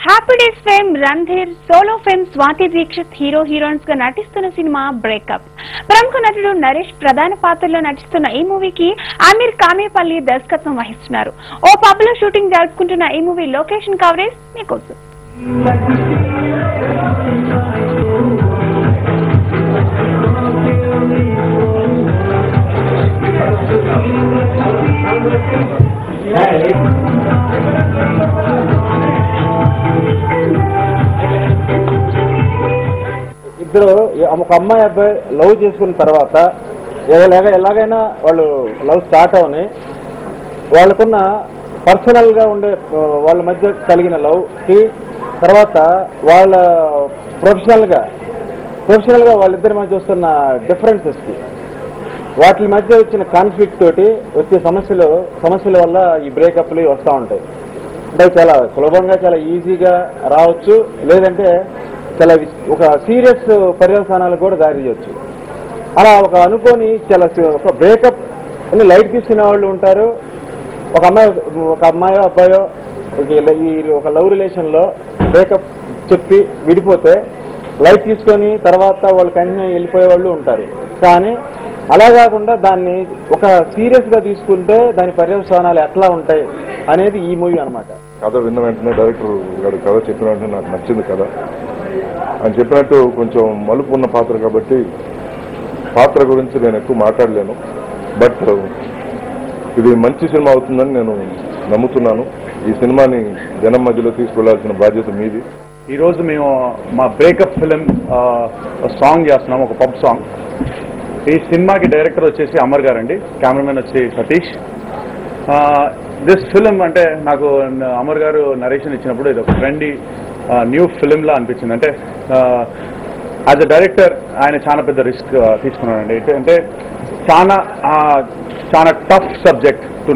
Happy days fame Randhir, solo fame Swathi Dikshit hero heroines గా నటిస్తున్న cinema breakup. ప్రముఖ నటుడు నరేష్ ప్రధాన పాత్రలో నటిస్తున్న ఈ మూవీకి ఆమీర్ కామేపల్లి దర్శకత్వం వహిస్తున్నారు. ఓ పబ్ లో షూటింగ్ జరుపుకుంటున్న ఈ మూవీ లొకేషన్ కవరేజ్ మీకోసం. ఇద్దరు ఒక అమ్మాయి అబ్బాయి లవ్ చేసుకున్న తర్వాత ఎలాగైనా వాళ్ళు లవ్ స్టార్ట్ అవని వాళ్ళకున్న పర్సనల్ గా ఉండే వాళ్ళ మధ్య కలిగిన లవ్ కి తర్వాత వాళ్ళ ప్రొఫెషనల్ గా వాళ్ళిద్దరి మధ్య వస్తున్న డిఫరెన్సెస్ కి వాటి మధ్య వచ్చిన కాన్ఫ్లిక్ట్ తోటి వచ్చే సమస్యల వల్ల ఈ బ్రేకప్లు వస్తూ ఉంటాయి. అంటే చాలా సులభంగా చాలా ఈజీగా రావచ్చు, లేదంటే చాలా ఒక సీరియస్ పర్యవసానాలకు కూడా దారి చేయొచ్చు. అలా ఒక అనుకోని చాలా ఒక బ్రేకప్ అని లైట్ తీసుకునే వాళ్ళు ఉంటారు. ఒక అమ్మాయో అబ్బాయో ఈ ఒక లవ్ రిలేషన్ లో బ్రేకప్ చెప్పి విడిపోతే లైట్ తీసుకొని తర్వాత వాళ్ళు కంటిన్యూ వెళ్ళిపోయే వాళ్ళు ఉంటారు. కానీ అలా కాకుండా దాన్ని ఒక సీరియస్ గా తీసుకుంటే దాని పర్యవసానాలు ఎట్లా ఉంటాయి అనేది ఈ మూవీ అనమాట. కథ విన్న వెంటనే డైరెక్టర్ గారు కథ చెప్పిన వెంటనే నాకు నచ్చింది కథ. ఆయన చెప్పినట్టు కొంచెం మలుపు ఉన్న పాత్ర కాబట్టి పాత్ర గురించి నేను ఎక్కువ మాట్లాడలేను. బట్ ఇది మంచి సినిమా అవుతుందని నేను నమ్ముతున్నాను. ఈ సినిమాని జనం మధ్యలో తీసుకెళ్లాల్సిన బాధ్యత మీది. ఈరోజు మేము మా బ్రేకప్ ఫిలిం సాంగ్ చేస్తున్నాం, ఒక పబ్ సాంగ్. ఈ సినిమాకి డైరెక్టర్ వచ్చేసి అమర్ గారు అండి, కెమెరామెన్ వచ్చి సతీష్. దిస్ ఫిలిం అంటే నాకు అమర్ గారు నరేషన్ ఇచ్చినప్పుడు ఇది ఒక ట్రెండీ న్యూ ఫిలింలా అనిపించింది. అంటే యాజ్ అ డైరెక్టర్ ఆయన చాలా పెద్ద రిస్క్ తీసుకున్నాడండి. అంటే చాలా tough subject to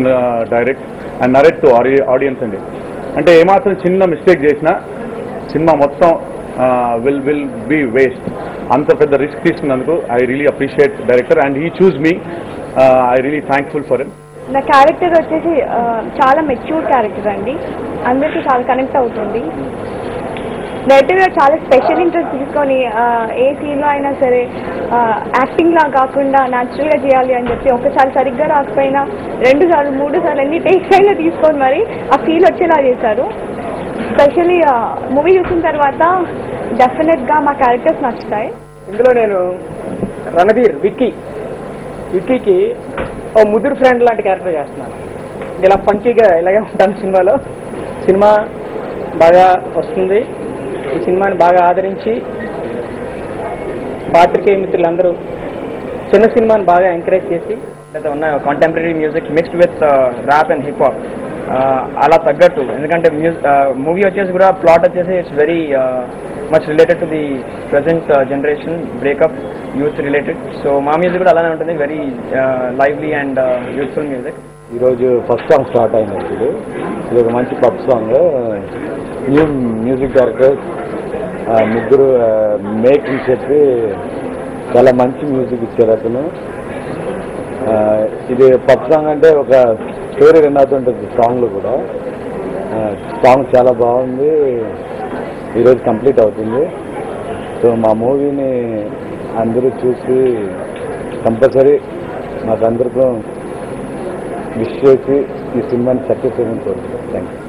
direct and narrate to audience అండి. అంటే ఏమాత్రం చిన్న మిస్టేక్ చేసినా సినిమా మొత్తం విల్ బి వేస్ట్. అంత పెద్ద రిస్క్ తీసుకున్నందుకు I really appreciate director and he choose me. I really thankful for him. నా క్యారెక్టర్ వచ్చేసి చాలా మెచ్యూర్ క్యారెక్టర్ అండి, అందరికీ చాలా కనెక్ట్ అవుతుంది. నెగిటివ్గా చాలా స్పెషల్ ఇంట్రెస్ట్ తీసుకొని ఏ సీన్లో అయినా సరే యాక్టింగ్లా కాకుండా న్యాచురల్గా చేయాలి అని చెప్పి ఒకసారి సరిగ్గా రాకపోయినా 2 సార్లు 3 సార్లు ఎన్ని టేక్స్ అయినా తీసుకొని మరి ఆ ఫీల్ వచ్చేలా చేశారు. స్పెషల్లీ మూవీ చూసిన తర్వాత డెఫినెట్గా మా క్యారెక్టర్స్ నచ్చుతాయి. ఇందులో నేను రణధీర్ విక్కీకి ఓ ముదురు ఫ్రెండ్ లాంటి క్యారెక్టర్ చేస్తున్నాను. ఇలా పంకీగా ఇలాగే ఉంటాను సినిమాలో. సినిమా బాగా వస్తుంది. ఈ సినిమాని బాగా ఆదరించి పాత్రికేయ మిత్రులందరూ చిన్న సినిమాని బాగా ఎంకరేజ్ చేసి ఉన్న contemporary music mixed with rap and hip hop అలా తగ్గట్టు. ఎందుకంటే మూవీ వచ్చేసి కూడా ప్లాట్ వచ్చేసి it's very much related to the present generation breakup youth related. So మా మ్యూజిక్ కూడా అలానే ఉంటుంది, very lively and youthful music. ఈరోజు ఫస్ట్ సాంగ్ స్టార్ట్ అయింది. ఇది ఒక మంచి pub song. New music director ముగ్గురు మేక్ అని చెప్పి చాలా మంచి మ్యూజిక్ ఇచ్చారు అతను. ఇది పబ్ సాంగ్ అంటే ఒక స్టోరీ రన్ అవుతుంటుంది సాంగ్లో కూడా. సాంగ్ చాలా బాగుంది, ఈరోజు కంప్లీట్ అవుతుంది. సో మా మూవీని అందరూ చూసి కంపల్సరీ మాకందరికీ విష్ చేసి ఈ సినిమాని సక్సెస్ చేయమని కోరుతున్నాను. Thank you.